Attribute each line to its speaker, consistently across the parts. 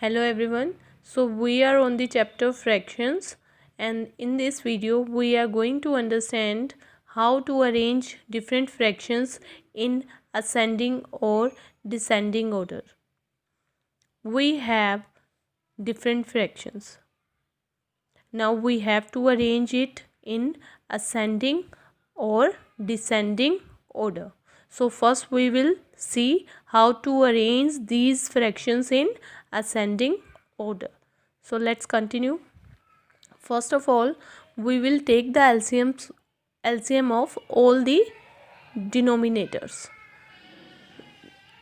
Speaker 1: Hello everyone. So we are on the chapter fractions, and in this video we are going to understand how to arrange different fractions in ascending or descending order. We have different fractions. Now we have to arrange it in ascending or descending order. So first we will see how to arrange these fractions in ascending order. So let's continue. First of all, we will take the LCM of all the denominators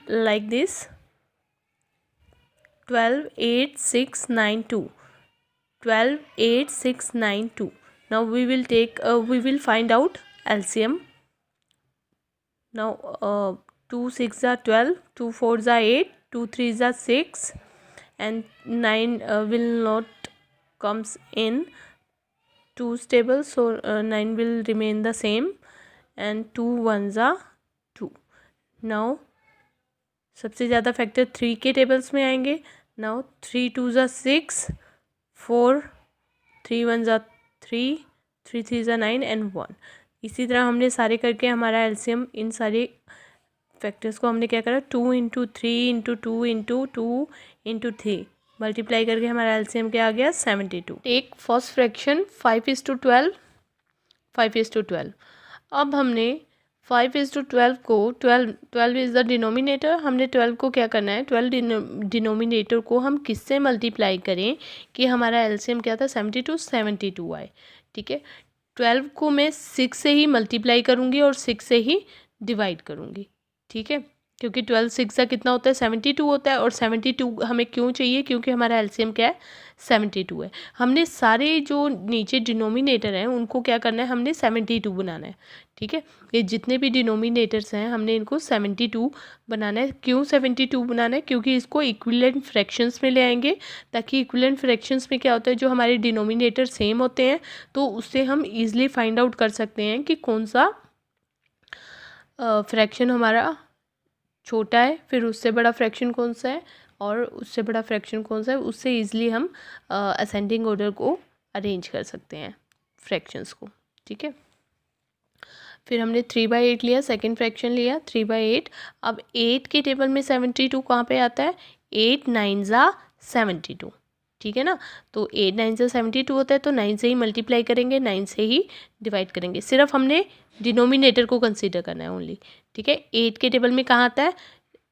Speaker 1: like this: 12, 8, 6, 9, 2. 12, 8, 6, 9, 2. Now we will find out LCM. Now 2 6 are 12, 2 4 are 8, 2 3 are 6, and 9 will not comes in 2's table, so 9 will remain the same, and 2 1s are 2. now सबसे ज़्यादा factor 3 के tables में आएंगे. Now 3 2s are 6, 4 3 1s are 3, 3 3s are 9 and 1. इसी तरह हमने सारे करके हमारा एलसीएम इन सारे फैक्टर्स को हमने क्या करा, 2 into 3 into 2 into 2 into 3 multiply करके हमारा एलसीएम क्या आ गया, 72. Take first fraction 5:12. 5:12. अब हमने 5:12 को 12 इज़ द डिनोमिनेटर. हमने 12 को क्या करना है, 12 डिनोमिनेटर को हम किससे मल्टीप्लाई करें कि हमारा एलसीएम क्या था, 72 आए. ठीक है, 12 को मैं 6 से ही मल्टीप्लाई करूँगी और 6 से ही डिवाइड करूँगी. ठीक है, क्योंकि 12 6 का कितना होता है, 72 होता है. और 72 हमें क्यों चाहिए, क्योंकि हमारा एलसीएम क्या है, 72 है. हमने सारे जो नीचे डिनोमिनेटर हैं उनको क्या करना है, हमने 72 बनाना है. ठीक है, ये जितने भी डिनोमिनेटर्स हैं हमने इनको 72 बनाना है. क्यों 72 बनाना है, क्योंकि इसको इक्विवेलेंट फ्रैक्शंस में ले आएंगे, ताकि इक्विवेलेंट फ्रैक्शंस में क्या होता है, जो हमारे डिनोमिनेटर सेम होते हैं तो उससे हम ईजिली फाइंड आउट कर सकते हैं कि कौन सा फ्रैक्शन हमारा छोटा है, फिर उससे बड़ा फ्रैक्शन कौन सा है और उससे बड़ा फ्रैक्शन कौन सा है. उससे ईजिली हम असेंडिंग ऑर्डर को अरेंज कर सकते हैं फ्रैक्शंस को. ठीक है, फिर हमने 3/8 लिया, सेकंड फ्रैक्शन लिया 3/8. अब 8 के टेबल में 72 कहाँ पे आता है, 8 9s are 72. ठीक है ना, तो 8 9s are 72 होता है, तो 9 से ही मल्टीप्लाई करेंगे, 9 से ही डिवाइड करेंगे. सिर्फ हमने डिनोमिनेटर को कंसीडर करना है ओनली. ठीक है, 8 के टेबल में कहाँ आता है,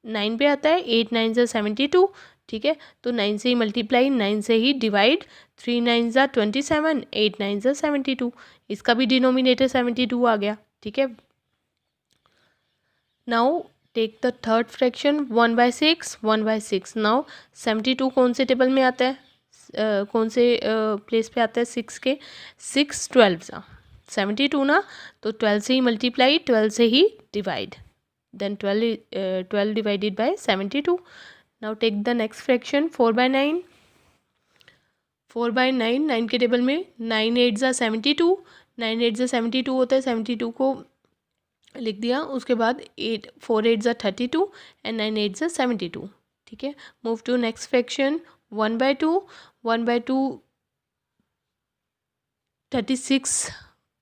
Speaker 1: 9 पे आता है. 8 9s are 72. ठीक है, तो 9 से ही मल्टीप्लाई, 9 से ही divide. 3 9s are 27, 8 9s are 72. इसका भी डिनोमिनेटर 72 आ गया. ठीक है, now take the third fraction 1/6. 1/6. Now 72 कौन से टेबल में आता है, कौन से प्लेस पे आता है, 6 के. 6 12 72 ना, तो 12 से ही मल्टीप्लाई, 12 से ही divide, then 12 divided by 72. Now take the next fraction 4/9. 4/9. 9 के टेबल में 9 8s are 72. 9 8s are 72 होता है, 72 को लिख दिया. उसके बाद 4 8s are 32 and 9 8s are 72. ठीक है, move to next fraction 1/2. 1/2 36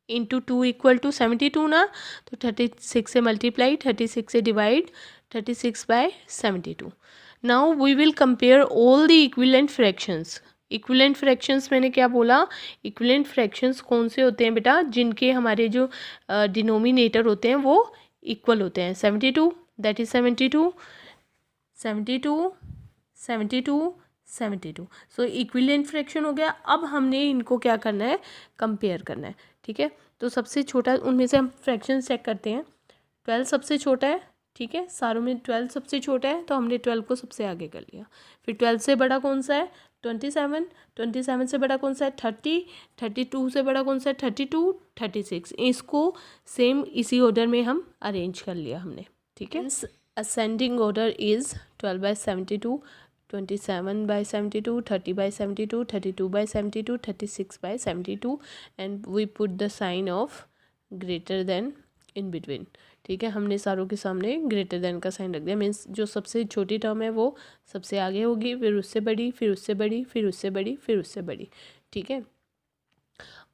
Speaker 1: into 2 equal to 72 ना, तो 36 से मल्टीप्लाई, 36 से divide, 36/72. Now we will compare all the equivalent fractions. Equivalent fractions मैंने क्या बोला, इक्विवेलेंट फ्रैक्शंस कौन से होते हैं बेटा, जिनके हमारे जो डिनोमिनेटर होते हैं वो इक्वल होते हैं. 72 that is 72, 72, 72, 72. So equivalent fraction हो गया. अब हमने इनको क्या करना है, कंपेयर करना है. ठीक है, तो सबसे छोटा उनमें से हम फ्रैक्शन चेक करते हैं. 12 सबसे छोटा है. ठीक है, सारों में 12 सबसे छोटा है, तो हमने 12 को सबसे आगे कर लिया. फिर 12 से बड़ा कौन सा है, 27. 27 से बड़ा कौन सा है, 30. 32 से बड़ा कौन सा है, 32. 36. इसको सेम इसी ऑर्डर में हम अरेंज कर लिया हमने. ठीक है, ascending order is 12/72, 27/72, 30/72, 32/72, 36/72, and we put the sign of greater than in between. ठीक है, हमने सारों के सामने ग्रेटर देन का साइन रख दिया। मीन्स जो सबसे छोटी टर्म है वो सबसे आगे होगी, फिर उससे बड़ी, फिर उससे बड़ी, फिर उससे बड़ी, फिर उससे बड़ी। ठीक है,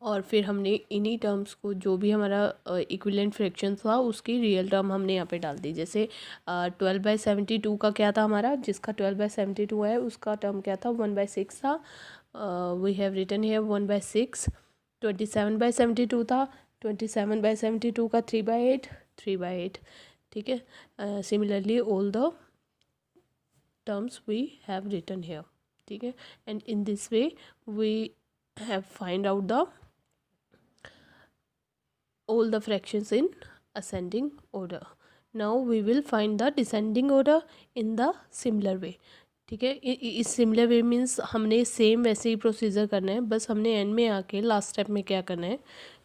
Speaker 1: और फिर हमने इन्हीं टर्म्स को, जो भी हमारा इक्विवेलेंट फ्रैक्शन था, उसकी रियल टर्म हमने यहाँ पे डाल दी। जैसे 12/72 का क्या था हमारा, जिसका 12/72 है उसका टर्म क्या था, 1/6 था। We have written here 1/6। 27/72 था, 27/72 का 3/8, 3/8। ठीक है, similarly all the terms we have written here. ठीक है, and in this way we have find out the all the fractions in ascending order. Now we will find the descending order in the similar way. ठीक है, इस similar way means हमने same वैसे ही procedure करना है, बस हमने and में आके लास्ट स्टेप में क्या करना है,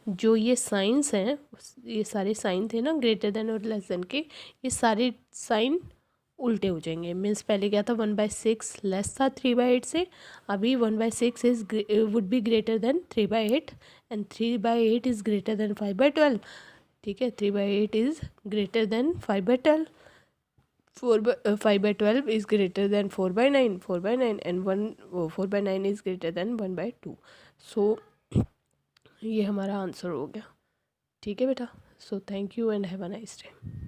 Speaker 1: जो ये साइंस हैं, ये सारे साइन थे ना ग्रेटर देन और लेस देन के, ये सारे साइन उल्टे हो जाएंगे। मीन्स पहले क्या था, 1/6 लेस था 3/8 से, अभी 1/6 is would be greater than 3/8 and 3/8 is greater than 5/12। ठीक है, 3/8 is greater than 5/12, 5/12 is greater than 4/9, 4/9 and 4/9 is greater than 1/2। सो ये हमारा आंसर हो गया। ठीक है बेटा, so thank you and have a nice day.